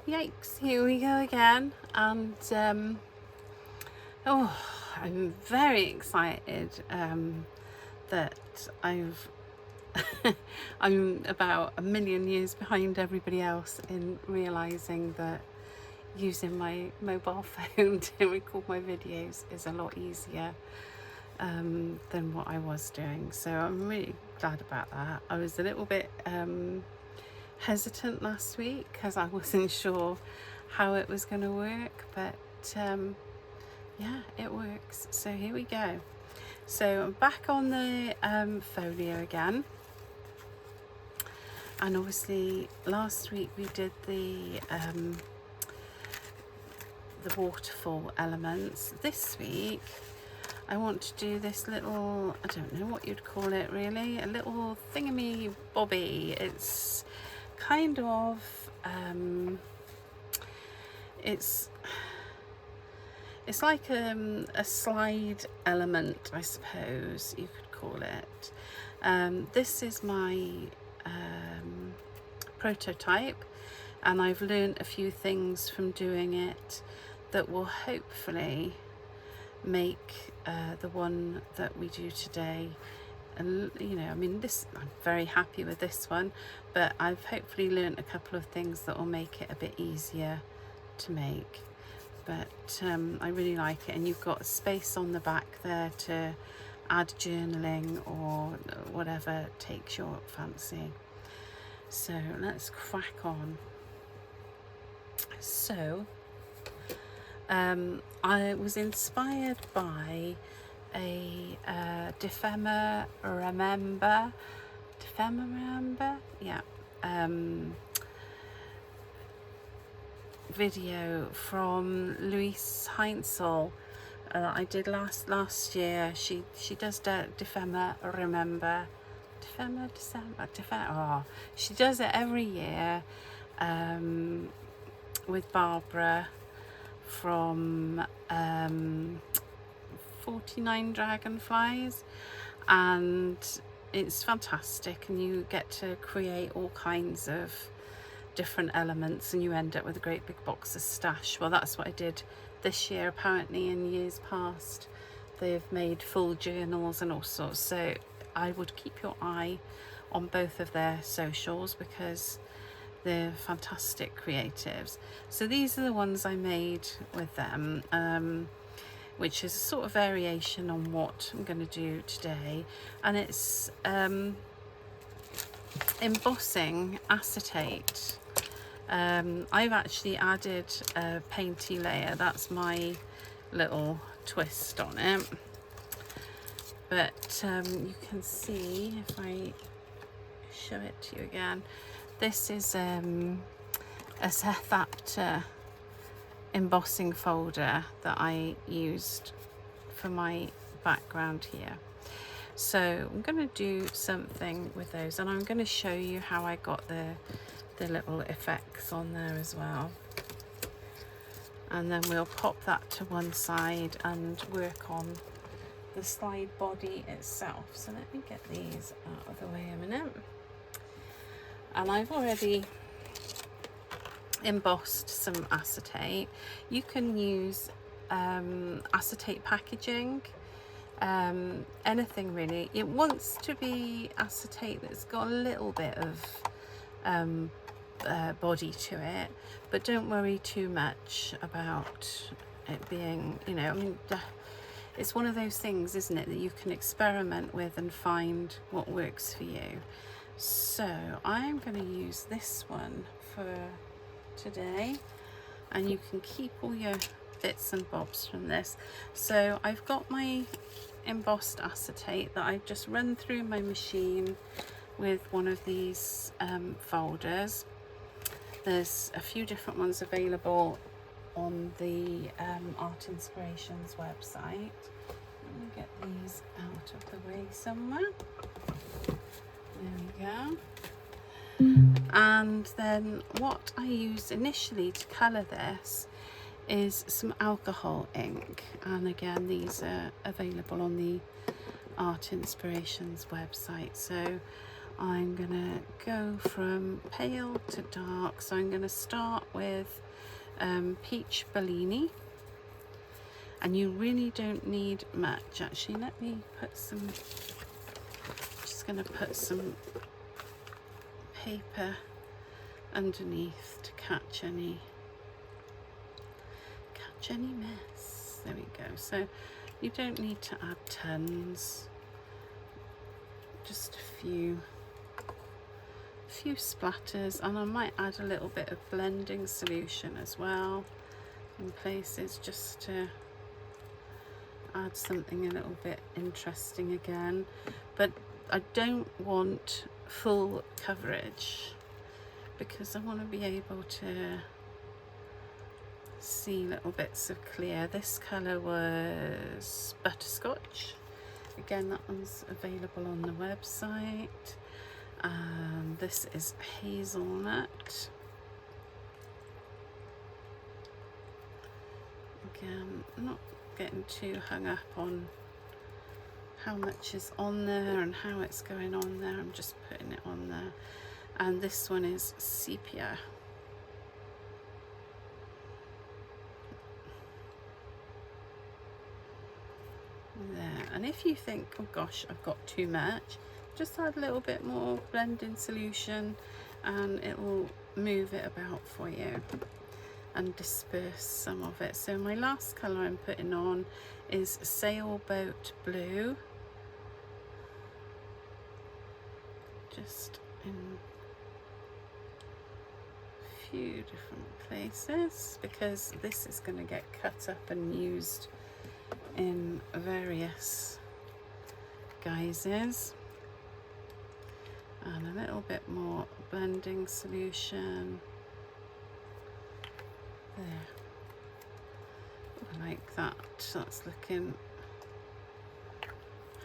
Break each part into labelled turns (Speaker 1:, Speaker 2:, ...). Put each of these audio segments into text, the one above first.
Speaker 1: Yikes, here we go again. And oh, I'm very excited that I'm about a million years behind everybody else in realizing that using my mobile phone to record my videos is a lot easier than what I was doing. So I'm really glad about that. I was a little bit hesitant last week because I wasn't sure how it was going to work, but yeah, it works. So here we go. So I'm back on the folio again, and obviously last week we did the waterfall elements. This week I want to do this little, I don't know what you'd call it really, a little thingamy bobby. It's kind of it's like a slide element, I suppose you could call it. This is my prototype, and I've learned a few things from doing it that will hopefully make the one that we do today, and you know, I mean, this, I'm very happy with this one, but I've hopefully learned a couple of things that will make it a bit easier to make. But I really like it, and you've got space on the back there to add journaling or whatever takes your fancy. So let's crack on. So I was inspired by a Dephemerember, yeah, video from Louise Heinzel I did last year. She does Dephemerember, she does it every year with Barbara from 49 Dragonflies, and it's fantastic, and you get to create all kinds of different elements, and you end up with a great big box of stash. Well, that's what I did this year. Apparently in years past they've made full journals and all sorts, so I would keep your eye on both of their socials because they're fantastic creatives. So these are the ones I made with them, which is a sort of variation on what I'm going to do today, and it's embossing acetate. I've actually added a painty layer. That's my little twist on it, but you can see if I show it to you again, this is a Sethapta embossing folder that I used for my background here. So I'm going to do something with those, and I'm going to show you how I got the little effects on there as well, and then we'll pop that to one side and work on the slide body itself. So let me get these out of the way a minute. And I've already embossed some acetate. You can use acetate packaging, anything really. It wants to be acetate that's got a little bit of body to it, but don't worry too much about it being, you know, I mean, it's one of those things, isn't it, that you can experiment with and find what works for you. So I'm going to use this one for today, and you can keep all your bits and bobs from this. So I've got my embossed acetate that I've just run through my machine with one of these folders. There's a few different ones available on the Art Inspirations website. Let me get these out of the way somewhere. There we go. And then what I use initially to colour this is some alcohol ink, and again these are available on the Art Inspirations website. So I'm gonna go from pale to dark. So I'm gonna start with Peach Bellini, and you really don't need much. Actually, let me put some, just gonna put some paper underneath to catch any mess. There we go. So you don't need to add tons, just a few splatters, and I might add a little bit of blending solution as well in places, just to add something a little bit interesting again. But I don't want full coverage because I want to be able to see little bits of clear. This colour was Butterscotch. Again, that one's available on the website. This is Hazelnut. Again, not getting too hung up on how much is on there and how it's going on there. I'm just putting it on there. And this one is Sepia. There. And if you think, oh gosh, I've got too much, just add a little bit more blending solution and it will move it about for you and disperse some of it. So my last colour I'm putting on is Sailboat Blue, just in a few different places, because this is going to get cut up and used in various guises. And a little bit more blending solution there. I like that. That's looking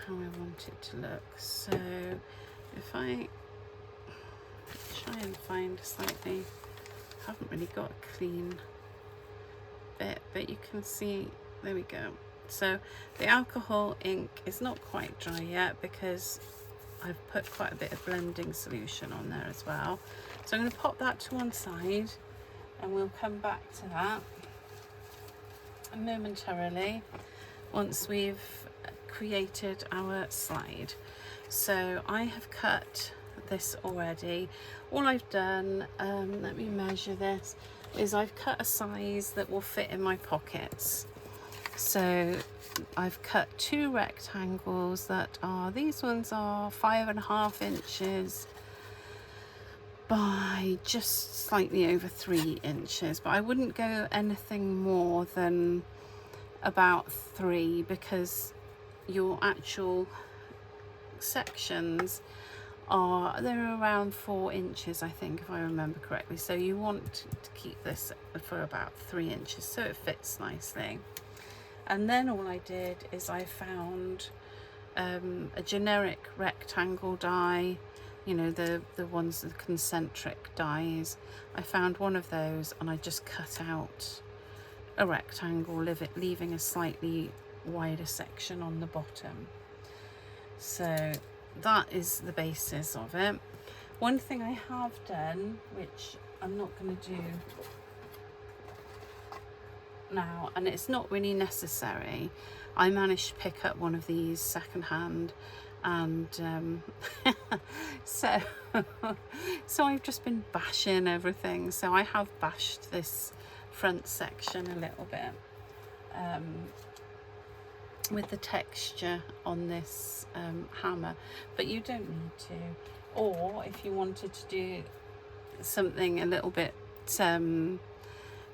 Speaker 1: how I want it to look. So if I try and find slightly, I haven't really got a clean bit, but you can see, there we go. So the alcohol ink is not quite dry yet because I've put quite a bit of blending solution on there as well. So I'm going to pop that to one side and we'll come back to that momentarily once we've created our slide. So I have cut this already. All I've done, let me measure this, is I've cut a size that will fit in my pockets. So I've cut 2 rectangles that are, these ones are 5.5 inches by just slightly over 3 inches, but I wouldn't go anything more than about 3 because your actual sections are, they're around 4 inches, I think, if I remember correctly. So you want to keep this for about 3 inches so it fits nicely. And then all I did is I found a generic rectangle die, you know, the ones, the concentric dies. I found one of those and I just cut out a rectangle, leaving a slightly wider section on the bottom. So that is the basis of it. One thing I have done, which I'm not going to do now, and it's not really necessary, I managed to pick up one of these secondhand, and so I've just been bashing everything. So I have bashed this front section a little bit with the texture on this hammer, but you don't need to. Or if you wanted to do something a little bit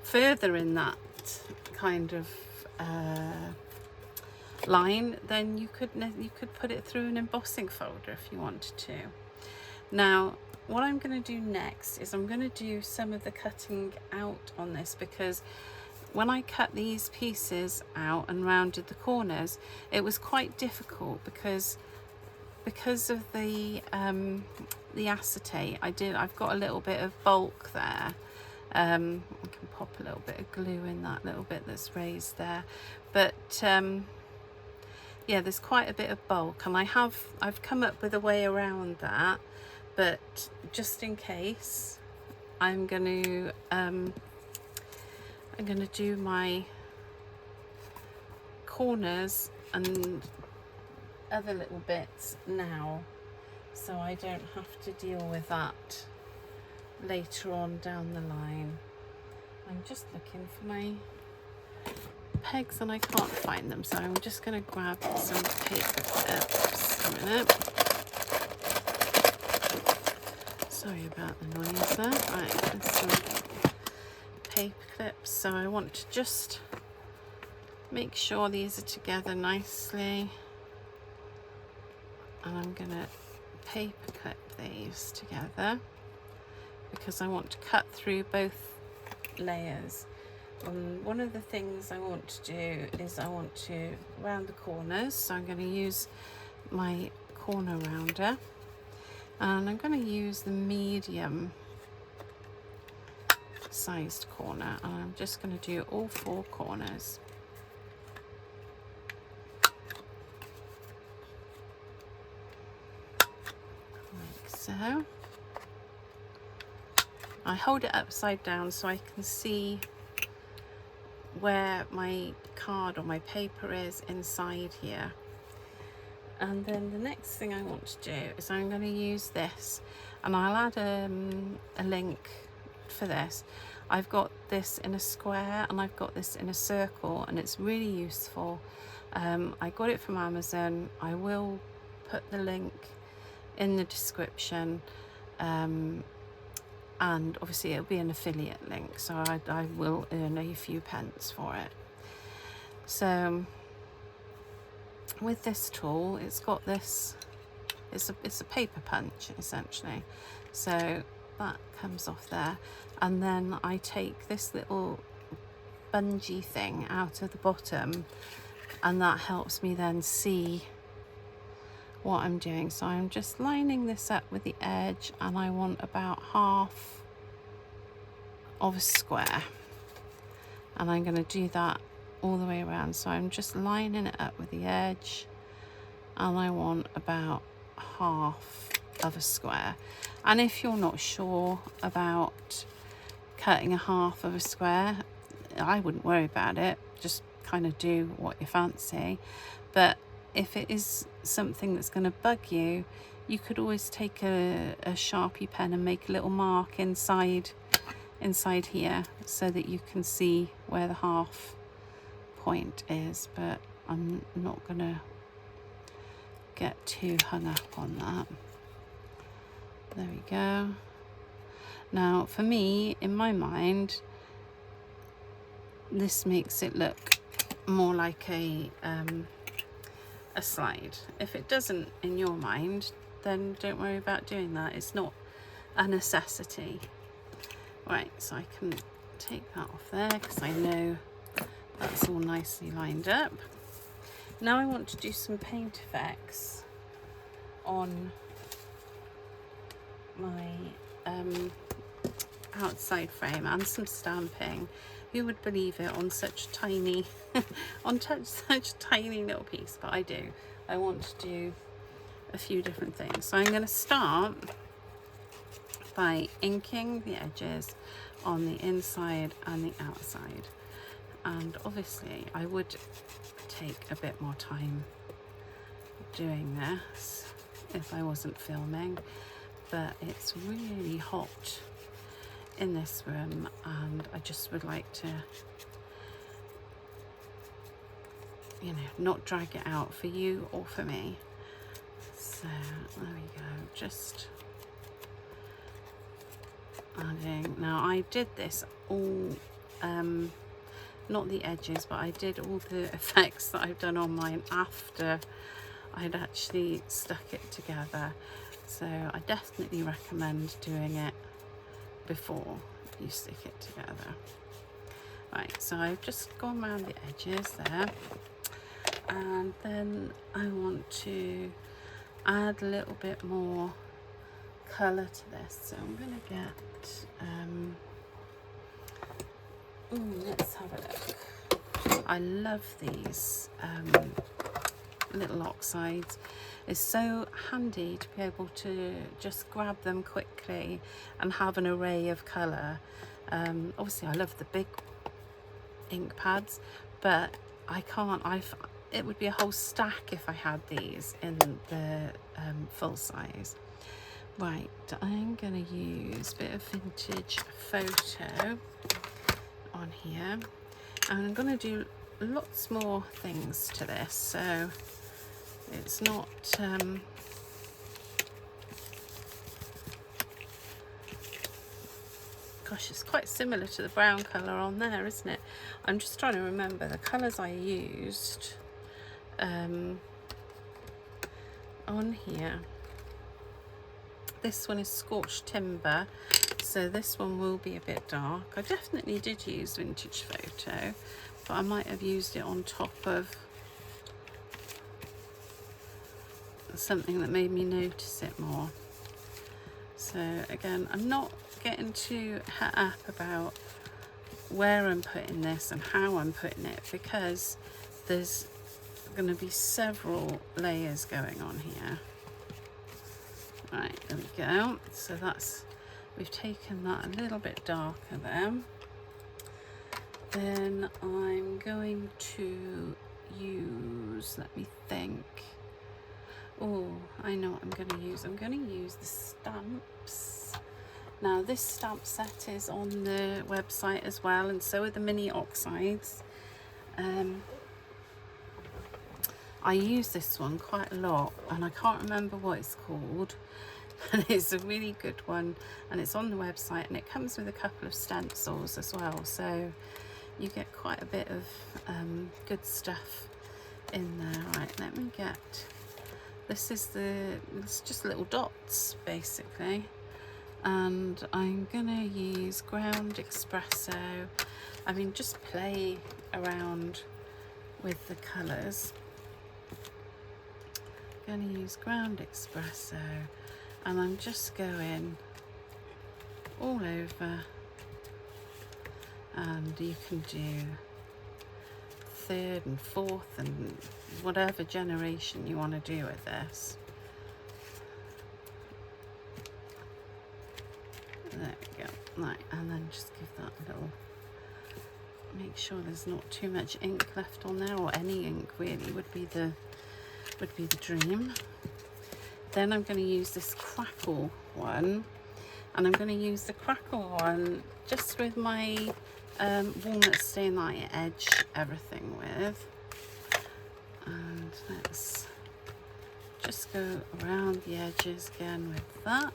Speaker 1: further in that kind of line, then you could put it through an embossing folder if you wanted to. Now what I'm going to do next is I'm going to do some of the cutting out on this, because when I cut these pieces out and rounded the corners, it was quite difficult because of the acetate. I've got a little bit of bulk there. I can pop a little bit of glue in that little bit that's raised there, but yeah, there's quite a bit of bulk, and I've come up with a way around that, but just in case, I'm going to do my corners and other little bits now, so I don't have to deal with that later on down the line. I'm just looking for my pegs and I can't find them, so I'm just going to grab some paper clips. A minute. Sorry about the noise there. Right, there's some paper clips. So I want to just make sure these are together nicely, and I'm going to paper clip these together because I want to cut through both layers. And one of the things I want to do is I want to round the corners, so I'm going to use my corner rounder, and I'm going to use the medium sized corner, and I'm just going to do all 4 corners. Like so. I hold it upside down so I can see where my card or my paper is inside here. And then the next thing I want to do is I'm going to use this, and I'll add a link for this. I've got this in a square and I've got this in a circle, and it's really useful. I got it from Amazon. I will put the link in the description, and obviously it'll be an affiliate link, so I will earn a few pence for it. So with this tool, it's got this, it's a paper punch essentially, so that comes off there, and then I take this little bungee thing out of the bottom, and that helps me then see what I'm doing. So I'm just lining this up with the edge, and I want about half of a square, and I'm going to do that all the way around. So I'm just lining it up with the edge, and I want about half of a square. And if you're not sure about cutting a half of a square, I wouldn't worry about it, just kind of do what you fancy. But if it is something that's going to bug you, you could always take a Sharpie pen and make a little mark inside here so that you can see where the half point is, but I'm not gonna get too hung up on that. There we go. Now for me, in my mind, this makes it look more like a slide. If it doesn't in your mind, then don't worry about doing that. It's not a necessity. Right, so I can take that off there because I know that's all nicely lined up. Now I want to do some paint effects on my outside frame and some stamping. Who would believe it on such tiny such tiny little piece, but I do. I want to do a few different things. So I'm going to start by inking the edges on the inside and the outside, and obviously I would take a bit more time doing this if I wasn't filming, but it's really hot in this room and I just would like to, you know, not drag it out for you or for me. So there we go, just adding. Now I did this all, not the edges, but I did all the effects that I've done on mine after I'd actually stuck it together. So I definitely recommend doing it before you stick it together. Right, so I've just gone around the edges there, and then I want to add a little bit more colour to this. So I'm going to get, let's have a look. I love these little oxides. It's so handy to be able to just grab them quickly and have an array of colour. Obviously I love the big ink pads, but I can't, it would be a whole stack if I had these in the full size. Right, I'm going to use a bit of vintage photo on here, and I'm going to do lots more things to this, so it's not gosh, it's quite similar to the brown colour on there, isn't it? I'm just trying to remember the colours I used on here. This one is Scorched Timber, so this one will be a bit dark. I definitely did use Vintage Photo, but I might have used it on top of something that made me notice it more. So again, I'm not getting too het up about where I'm putting this and how I'm putting it, because there's going to be several layers going on here. Right, there we go. So that's, we've taken that a little bit darker there. Then I'm going to use, let me think. Oh, I know what I'm going to use. I'm going to use the stamps. Now this stamp set is on the website as well, and so are the mini oxides. I use this one quite a lot, and I can't remember what it's called, and it's a really good one, and it's on the website, and it comes with a couple of stencils as well, so you get quite a bit of good stuff in there. Right, let me get, this is it's just little dots basically, and I'm gonna use ground espresso. I mean, just play around with the colours. Going to use ground espresso, and I'm just going all over, and you can do third and fourth and whatever generation you want to do with this. There we go. Right, and then just give that a little, make sure there's not too much ink left on there, or any ink really would be the dream. Then I'm going to use this crackle one, and I'm going to use the crackle one just with my walnut stain that I edge everything with, and let's just go around the edges again with that.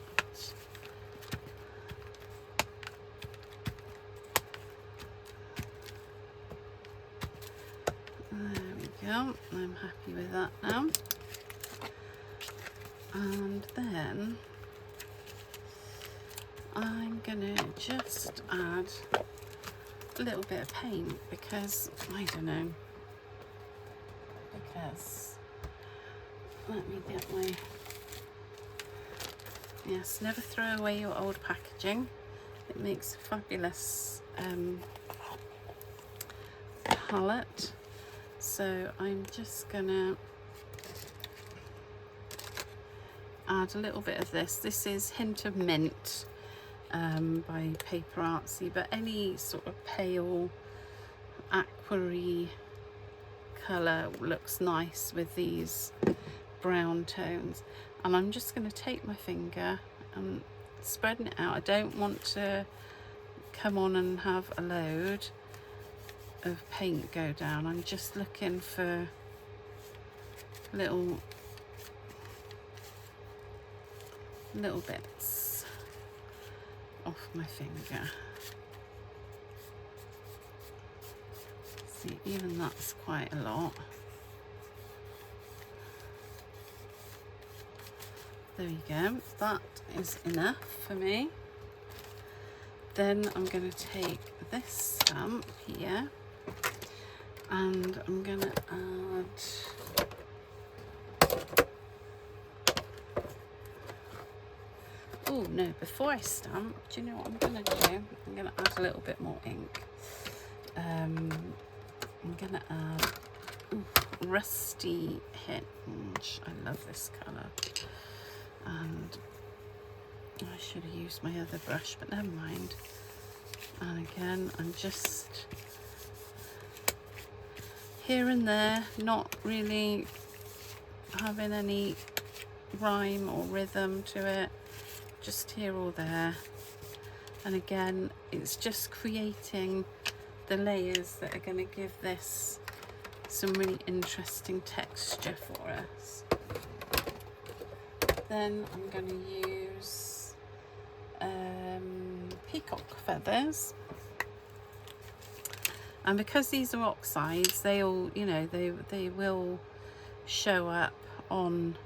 Speaker 1: There we go, I'm happy with that now. And then I'm gonna just add a little bit of paint, because I don't know, because let me get my, yes, never throw away your old packaging. It makes a fabulous palette. So I'm just gonna add a little bit of this. This is Hint of Mint by Paper Artsy, but any sort of pale aqua-y colour looks nice with these brown tones. And I'm just going to take my finger and spreading it out. I don't want to come on and have a load of paint go down. I'm just looking for little bits off my finger. See, even that's quite a lot. There you go, that is enough for me. Then I'm going to take this stamp here, and I'm going to add oh no, before I stamp, do you know what I'm going to do? I'm going to add a little bit more ink. I'm going to add Rusty Hinge. I love this colour. And I should have used my other brush, but never mind. And again, I'm just here and there, not really having any rhyme or rhythm to it, just here or there. And again, it's just creating the layers that are going to give this some really interesting texture for us. Then I'm going to use peacock feathers, and because these are oxides, they all, you know, they will show up on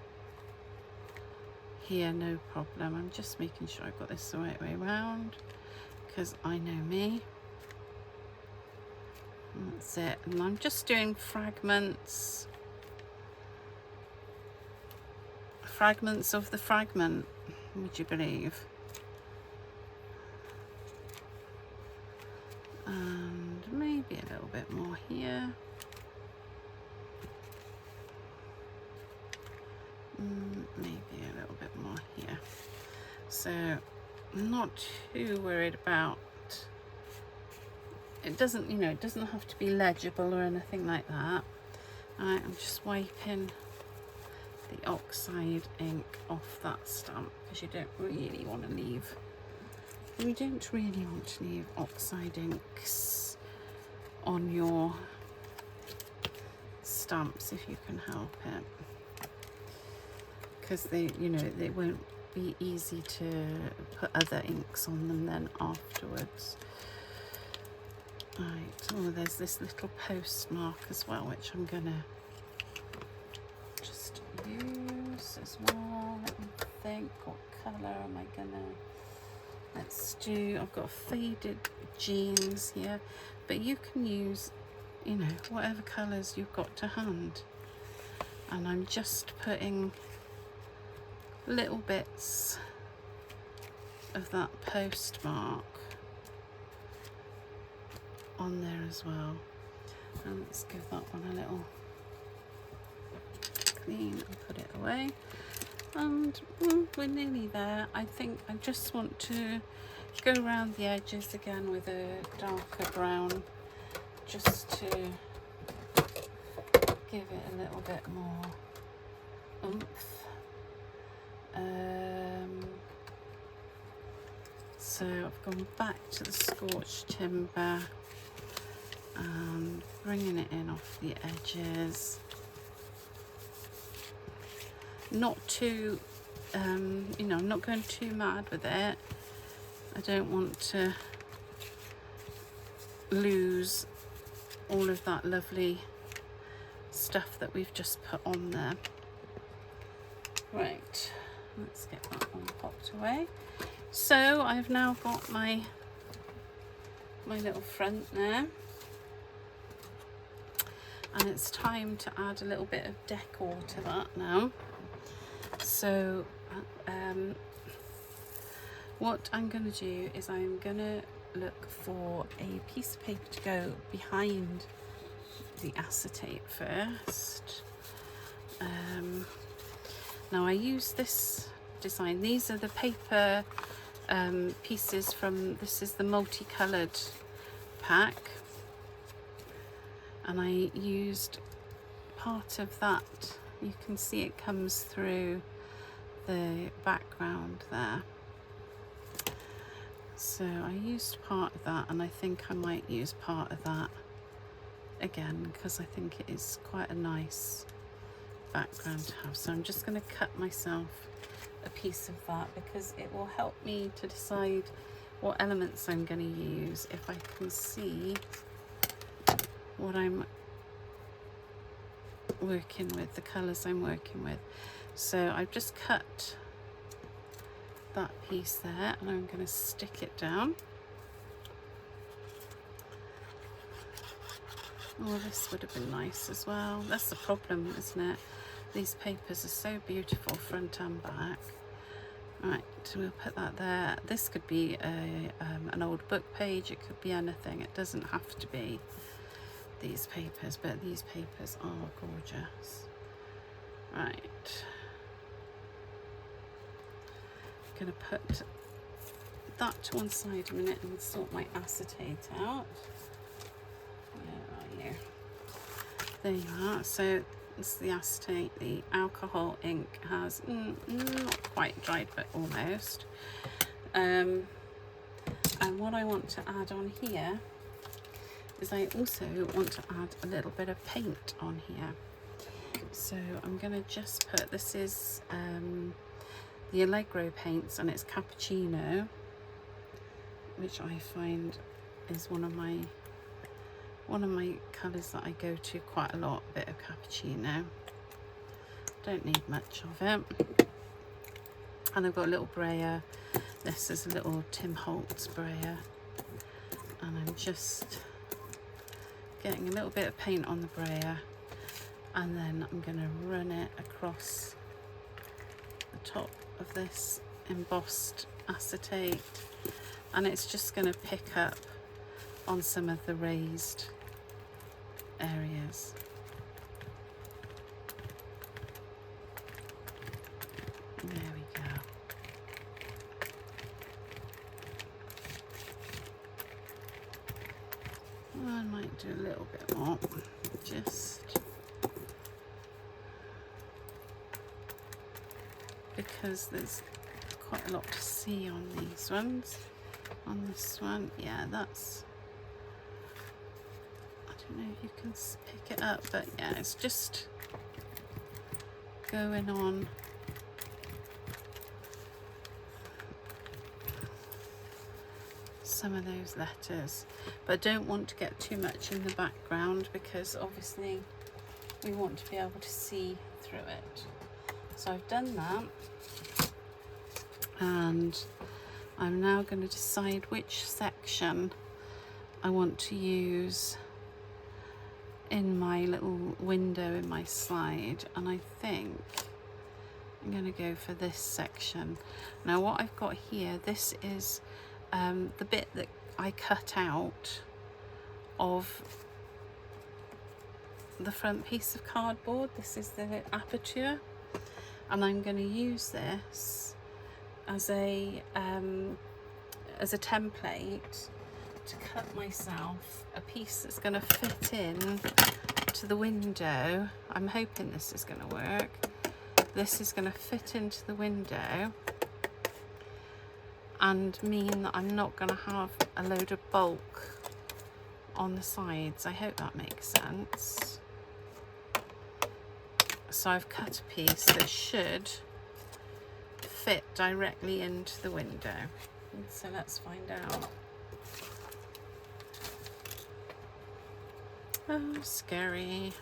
Speaker 1: here, no problem. I'm just making sure I've got this the right way around, because I know me. That's it. And I'm just doing fragments of the fragment, would you believe? And maybe a little bit more here. Maybe a little bit more here. So I'm not too worried about it. Doesn't, you know, it doesn't have to be legible or anything like that. Alright, I'm just wiping the oxide ink off that stamp, because you don't really want to leave oxide inks on your stamps if you can help it, because they, you know, they won't be easy to put other inks on them then afterwards. Right, oh, there's this little postmark as well, which I'm gonna just use as well. Let me think, what colour am I gonna, let's do, I've got faded jeans here, but you can use, you know, whatever colours you've got to hand. And I'm just putting little bits of that postmark on there as well. And let's give that one a little clean and put it away. And we're nearly there. I think I just want to go around the edges again with a darker brown, just to give it a little bit more oomph. So I've gone back to the scorched timber and bringing it in off the edges. Not too, you know, I'm not going too mad with it. I don't want to lose all of that lovely stuff that we've just put on there. Right, let's get that one popped away. So I've now got my little front there, and it's time to add a little bit of decor to that now. So what I'm going to do is I'm going to look for a piece of paper to go behind the acetate first. Now I use this design, these are the paper pieces from, this is the multicoloured pack, and I used part of that. You can see it comes through the background there. So I used part of that, and I think I might use part of that again, because I think it is quite a nice background to have. So I'm just going to cut myself a piece of that, because it will help me to decide what elements I'm going to use if I can see what I'm working with, the colours I'm working with. So I've just cut that piece there, and I'm going to stick it down. Oh, this would have been nice as well. That's the problem, isn't it? These papers are so beautiful front and back. Right, so we'll put that there. This could be an old book page, it could be anything, it doesn't have to be these papers, but these papers are gorgeous. Right, I'm going to put that to one side a minute and sort my acetate out. Where are you? There you are. So this is the acetate. The alcohol ink has not quite dried, but almost. And what I want to add on here is I also want to add a little bit of paint on here. So I'm going to just put, this is the Allegro paints, and it's cappuccino, which I find is one of my colours that I go to quite a lot. A bit of cappuccino, don't need much of it. And I've got a little brayer. This is a little Tim Holtz brayer, and I'm just getting a little bit of paint on the brayer, and then I'm going to run it across the top of this embossed acetate, and it's just going to pick up on some of the raised areas. There we go. I might do a little bit more, just because there's quite a lot to see on these ones. On this one, yeah, that's, I don't know if you can pick it up, but yeah, it's just going on some of those letters, but I don't want to get too much in the background because obviously we want to be able to see through it. So I've done that, and I'm now going to decide which section I want to use in my little window in my slide, and I think I'm going to go for this section. Now what I've got here, this is the bit that I cut out of the front piece of cardboard. This is the aperture, and I'm going to use this as a template to cut myself a piece that's going to fit in to the window. I'm hoping this is going to work. This is going to fit into the window and mean that I'm not going to have a load of bulk on the sides. I hope that makes sense. So I've cut a piece that should fit directly into the window. So let's find out. Oh, scary.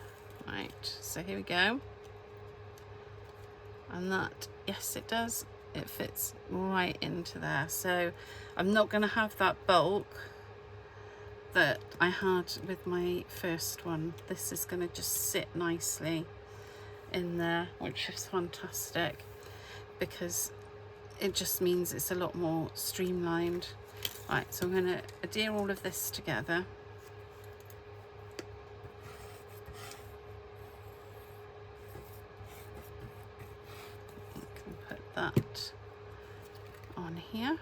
Speaker 1: Right, so here we go. And that, yes it does, it fits right into there. So I'm not going to have that bulk that I had with my first one. This is going to just sit nicely in there, which is fantastic because it just means it's a lot more streamlined. Right, so I'm going to adhere all of this together. I can put that on here,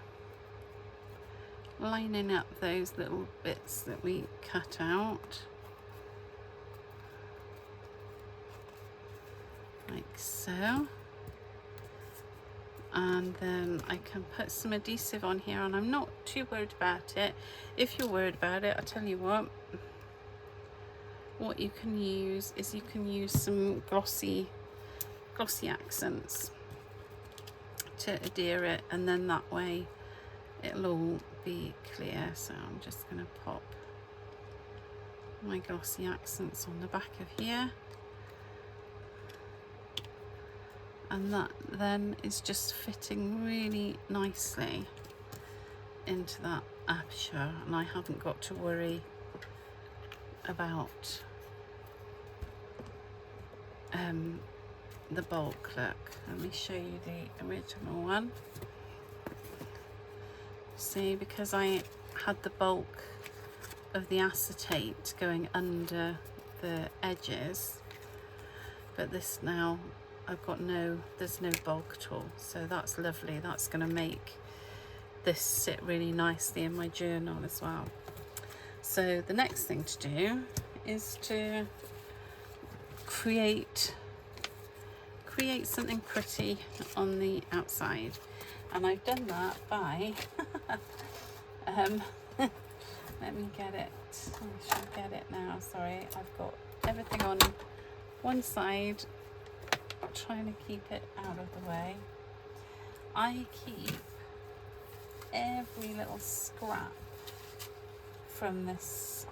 Speaker 1: lining up those little bits that we cut out, like so. And then I can put some adhesive on here, and I'm not too worried about it. If you're worried about it, I'll tell you what you can use is you can use some glossy accents to adhere it, and then that way it'll all be clear. So I'm just going to pop my glossy accents on the back of here, and that then is just fitting really nicely into that aperture, and I haven't got to worry about the bulk look. Let me show you the original one. See, because I had the bulk of the acetate going under the edges, but this now there's no bulk at all, so that's lovely. That's going to make this sit really nicely in my journal as well. So the next thing to do is to create something pretty on the outside, and I've done that by let me get it. I should get it now. Sorry, I've got everything on one side. I'm trying to keep it out of the way. I keep every little scrap from this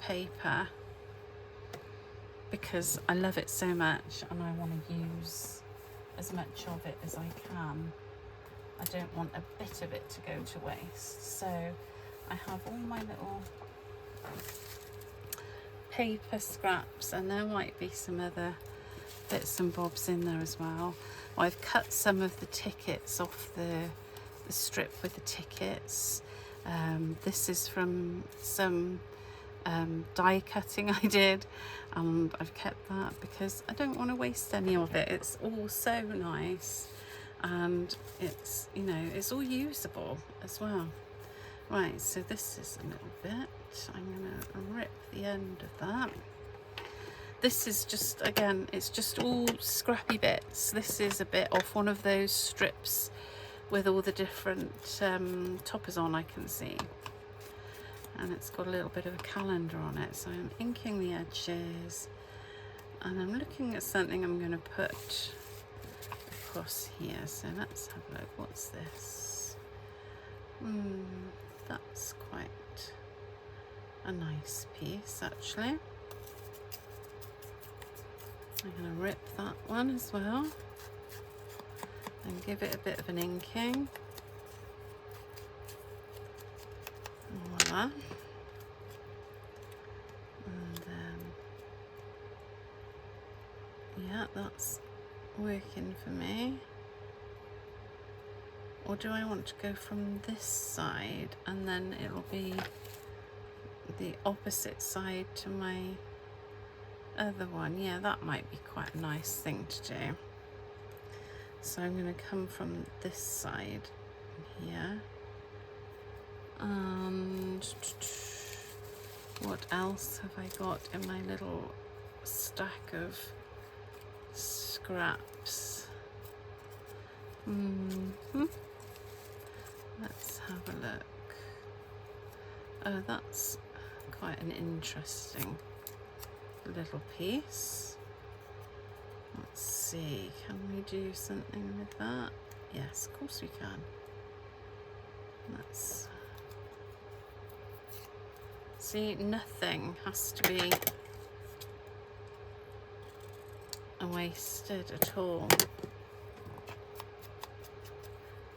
Speaker 1: paper because I love it so much and I want to use as much of it as I can. I don't want a bit of it to go to waste, so I have all my little paper scraps, and there might be some other bits and bobs in there as well. I've cut some of the tickets off the strip with the tickets. This is from some die cutting I did. I've kept that because I don't want to waste any of it. It's all so nice, and it's, you know, it's all usable as well. Right, so this is a little bit. I'm gonna rip the end of that. This is just, again, it's just all scrappy bits. This is a bit off one of those strips with all the different toppers on, I can see. And it's got a little bit of a calendar on it. So I'm inking the edges, and I'm looking at something I'm going to put across here. So let's have a look. What's this? That's quite a nice piece, actually. I'm going to rip that one as well and give it a bit of an inking. Voila. And then, yeah, that's working for me. Or do I want to go from this side and then it'll be the opposite side to my other one? Yeah, that might be quite a nice thing to do. So I'm going to come from this side here. And what else have I got in my little stack of scraps? Let's have a look. Oh, that's quite an interesting little piece. Let's see, can we do something with that? Yes, of course we can. Let's see, nothing has to be wasted at all.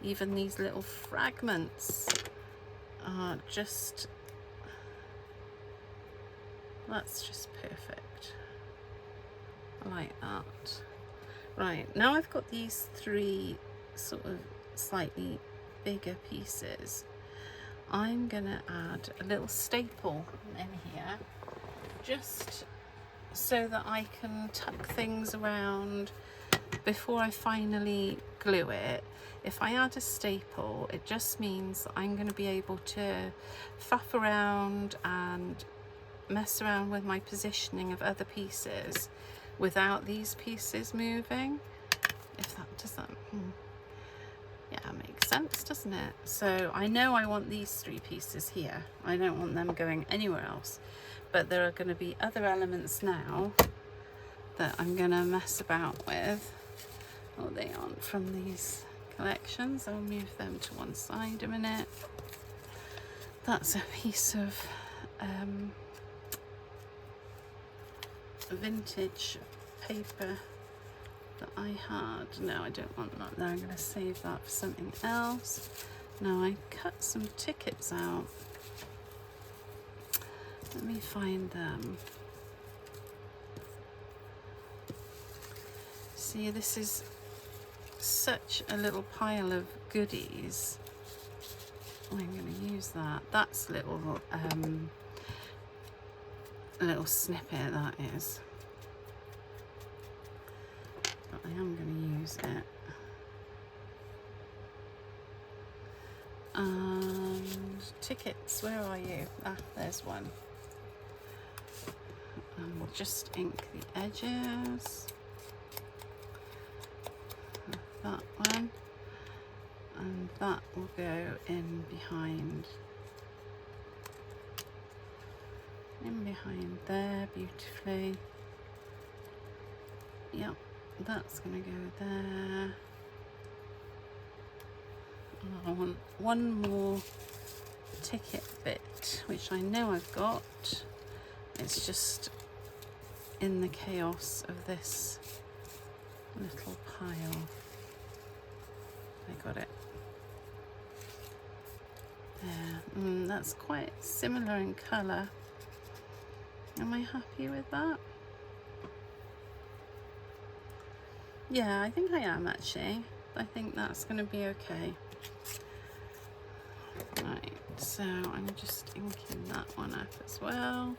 Speaker 1: Even these little fragments are just, that's just perfect. I like that. Right, now I've got these three sort of slightly bigger pieces. I'm gonna add a little staple in here just so that I can tuck things around before I finally glue it. If I add a staple, it just means that I'm going to be able to faff around and mess around with my positioning of other pieces without these pieces moving. If that doesn't, yeah, makes sense, doesn't it? So I know I want these three pieces here. I don't want them going anywhere else. But there are going to be other elements now that I'm going to mess about with. Oh, they aren't from these collections. I'll move them to one side a minute. That's a piece of vintage paper that I had. No, I don't want that there. I'm going to save that for something else. Now I cut some tickets out. Let me find them. See, this is such a little pile of goodies. I'm going to use that. That's a little snippet, that is. But I am going to use it. And tickets, where are you? Ah, there's one. And we'll just ink the edges. That one. And that will go in behind there beautifully. Yep, that's going to go there. And I want one more ticket bit, which I know I've got. It's just in the chaos of this little pile. I got it. There. That's quite similar in colour. Am I happy with that? Yeah, I think I am actually. I think that's going to be okay. Right, so I'm just inking that one up as well.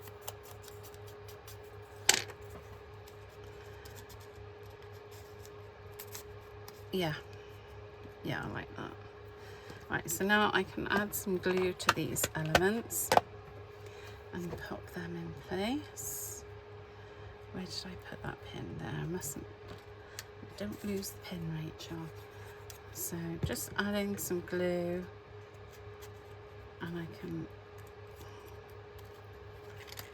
Speaker 1: Yeah, I like that. Right, so now I can add some glue to these elements and pop them in place. Where did I put that pin there? I mustn't. Don't lose the pin, Rachel. So just adding some glue, and I can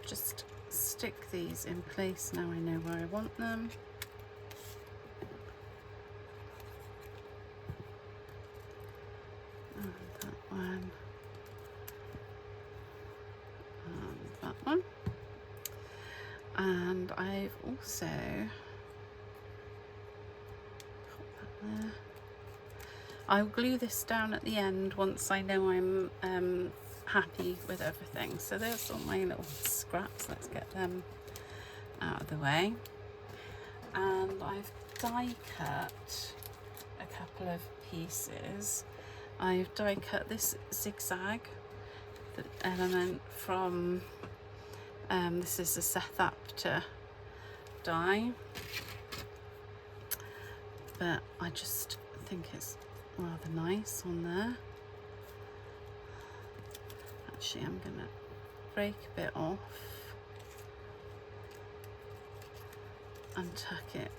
Speaker 1: just stick these in place. Now I know where I want them. And that one. And that one. And I've also put that there. I'll glue this down at the end once I know I'm happy with everything. So there's all my little scraps. Let's get them out of the way. And I've die cut a couple of pieces. I've die cut this zigzag, the element from this is a Sethapta die, but I just think it's rather nice on there. Actually, I'm gonna break a bit off and tuck it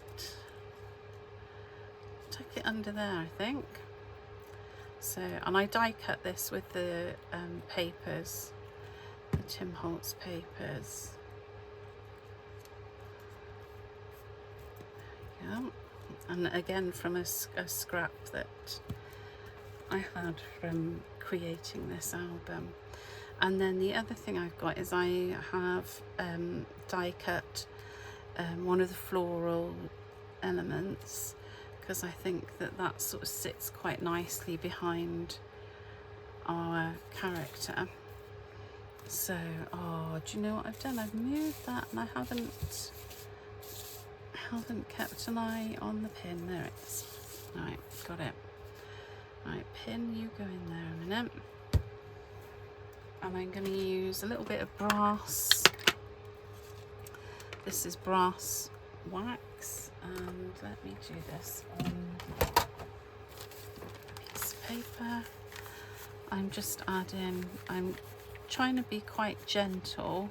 Speaker 1: under there, I think. So, and I die cut this with the papers, the Tim Holtz papers. There we go. And again from a scrap that I had from creating this album. And then the other thing I've got is I have die cut one of the floral elements, because I think that sort of sits quite nicely behind our character. So, oh, do you know what I've done? I've moved that and I haven't kept an eye on the pin. There it is. Right, got it. Right, pin, you go in there a minute. And I'm going to use a little bit of brass. This is brass wax, and let me do this on a piece of paper. I'm just adding, I'm trying to be quite gentle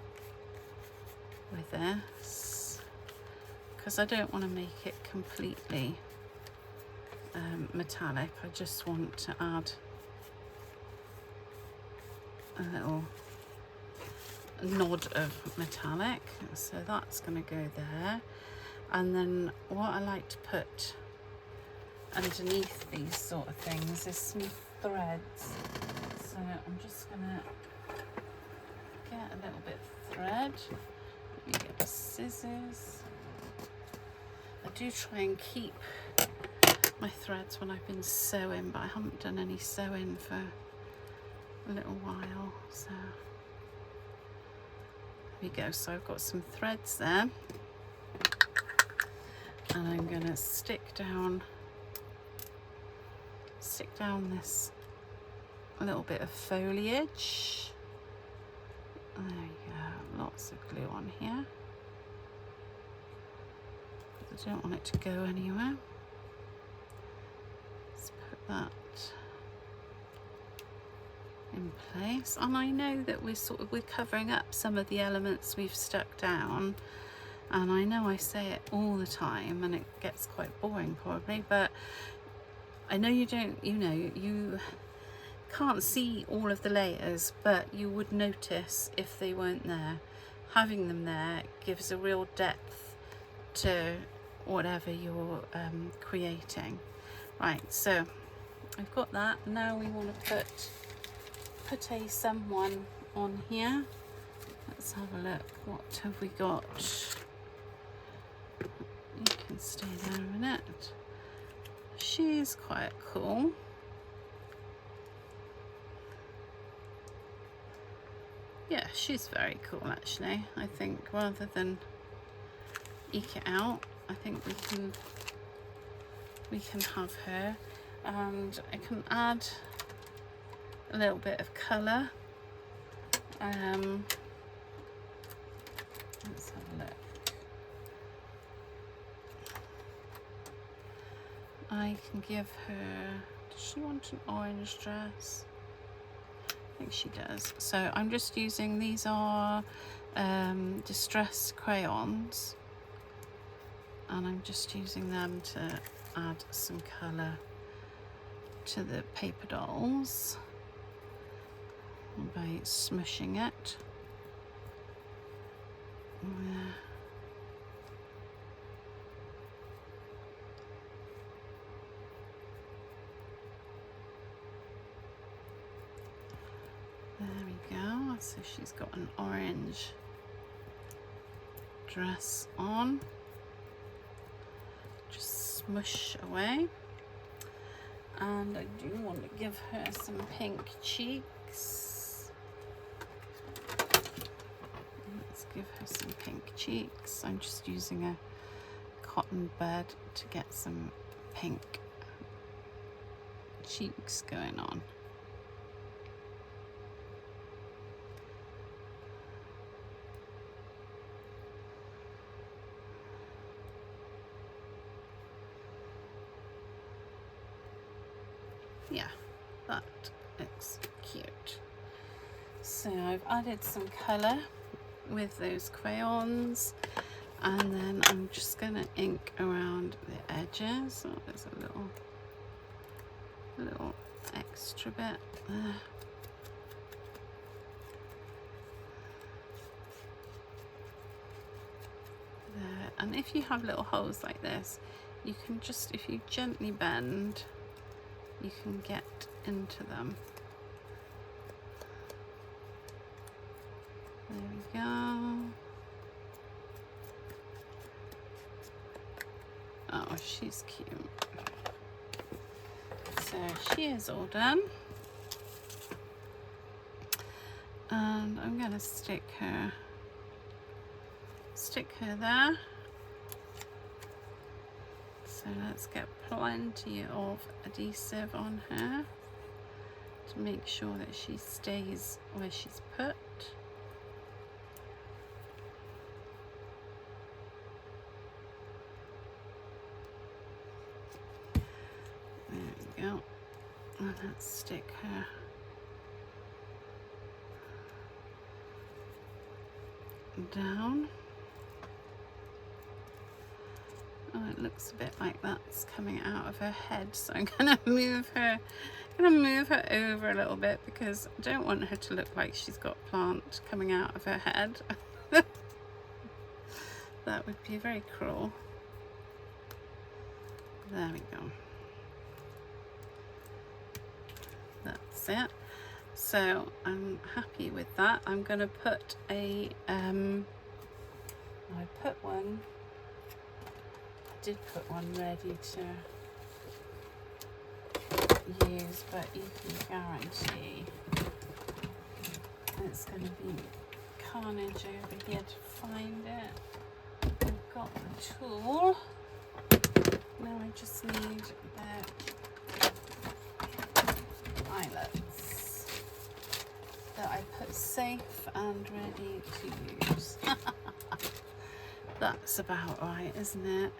Speaker 1: with this because I don't want to make it completely metallic. I just want to add a little nod of metallic, so that's going to go there. And then what I like to put underneath these sort of things is some threads. So I'm just going to get a little bit of thread. Let me get the scissors. I do try and keep my threads when I've been sewing, but I haven't done any sewing for a little while, so there we go. So I've got some threads there, and I'm going to stick down this a little bit of foliage. There you go, lots of glue on here. I don't want it to go anywhere. Let's put that in place. And I know that we're covering up some of the elements we've stuck down, and I know I say it all the time and it gets quite boring probably, but I know you don't, you can't see all of the layers, but you would notice if they weren't there. Having them there gives a real depth to whatever you're creating. Right, so I've got that. Now we want to put a someone on here. Let's have a look. What have we got? You can stay there a minute. She's quite cool. Yeah, she's very cool actually. I think rather than eke it out, I think we can have her, and I can add a little bit of colour. Let's have a look. I can give her, does she want an orange dress? I think she does. So I'm just using, these are distress crayons, and I'm just using them to add some colour to the paper dolls by smushing it. There we go. So she's got an orange dress on. Just smush away. And I do want to give her some pink cheeks. Let's give her some pink cheeks. I'm just using a cotton bud to get some pink cheeks going on. Yeah, that looks cute. So I've added some colour with those crayons, and then I'm just going to ink around the edges. Oh, there's a little extra bit there. There. And if you have little holes like this, you can just, if you gently bend, you can get into them. There we go. Oh, she's cute. So she is all done. And I'm going to stick her there. So let's get plenty of adhesive on her to make sure that she stays where she's put. There we go. And let's stick her down. Oh, it looks a bit like that's coming out of her head, so I'm gonna move her over a little bit because I don't want her to look like she's got plant coming out of her head. That would be very cruel. There we go. That's it. So I'm happy with that. I'm gonna put I did put one ready to use, but you can guarantee it's going to be carnage over here to find it. I've got the tool. Now I just need the eyelets. and ready to use. That's about right, isn't it?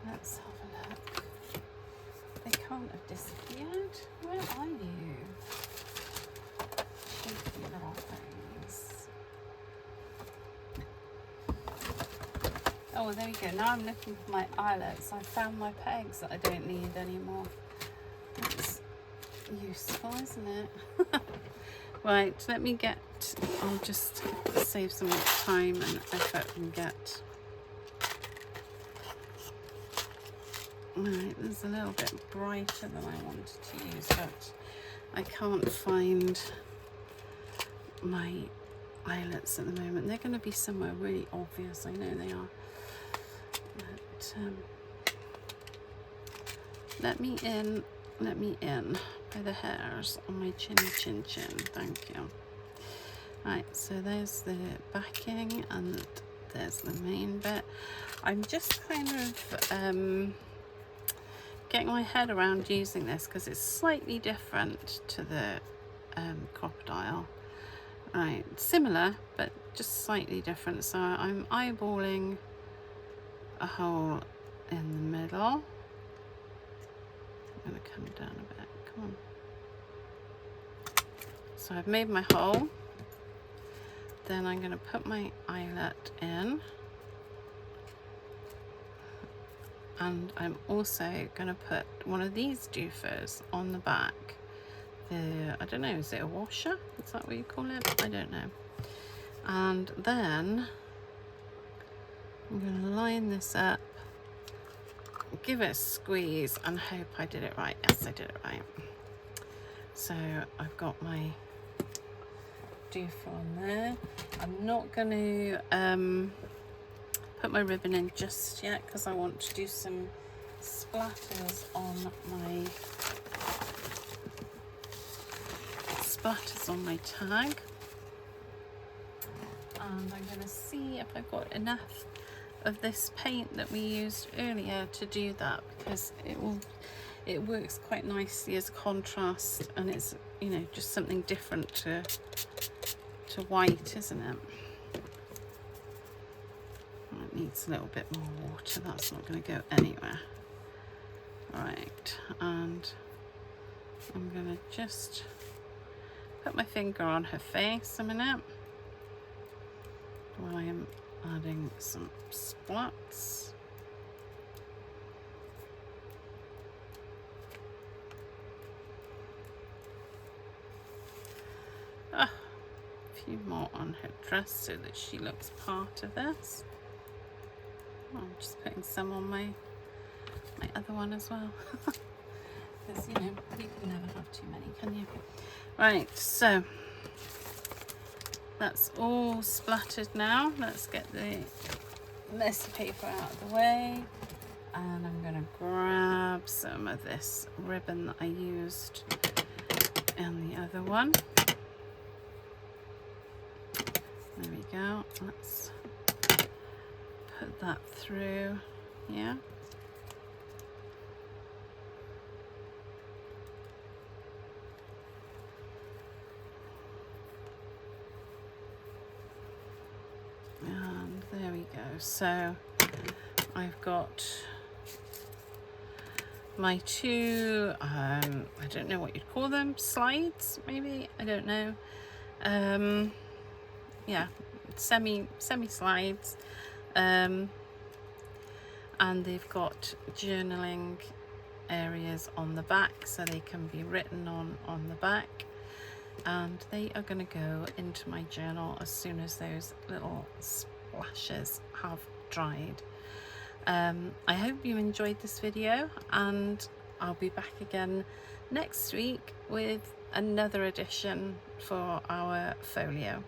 Speaker 1: Let's have a look. They can't have disappeared. Where are you? Cheeky little things. Oh, well, there we go. Now I'm looking for my eyelets. I found my pegs that I don't need anymore. That's useful, isn't it? Right, let me get, I'll just save some time and effort and get, right, there's a little bit brighter than I wanted to use, but I can't find my eyelets at the moment. They're going to be somewhere really obvious, I know they are, but let me in by the hairs on my chinny chin chin. Thank you. Right, so there's the backing and there's the main bit. I'm just kind of getting my head around using this because it's slightly different to the crocodile. Right, similar but just slightly different. So I'm eyeballing a hole in the middle. I'm going to come down a bit, come on. So I've made my hole. Then I'm going to put my eyelet in. And I'm also going to put one of these doofers on the back. I don't know, is it a washer? Is that what you call it? I don't know. And then I'm going to line this up, give it a squeeze and hope I did it right. Yes, I did it right. So I've got my doofer on there. I'm not going to put my ribbon in just yet because I want to do some splatters on my tag. And I'm going to see if I've got enough of this paint that we used earlier to do that, because it works quite nicely as a contrast, and it's, you know, just something different to white, isn't it? It needs a little bit more water. That's not going to go anywhere. Right, and I'm going to just put my finger on her face a minute while I am adding some splats. A few more on her dress so that she looks part of this. I'm just putting some on my other one as well. Because, you know, you can never have too many, can you? Right, so that's all splattered now. Let's get the messy paper out of the way. And I'm going to grab some of this ribbon that I used in the other one. There we go. Let's put that through here. And there we go. So I've got my two, I don't know what you'd call them, slides maybe, I don't know. Yeah, semi slides, and they've got journaling areas on the back, so they can be written on the back, and they are going to go into my journal as soon as those little splashes have dried. I hope you enjoyed this video, and I'll be back again next week with another edition for our folio.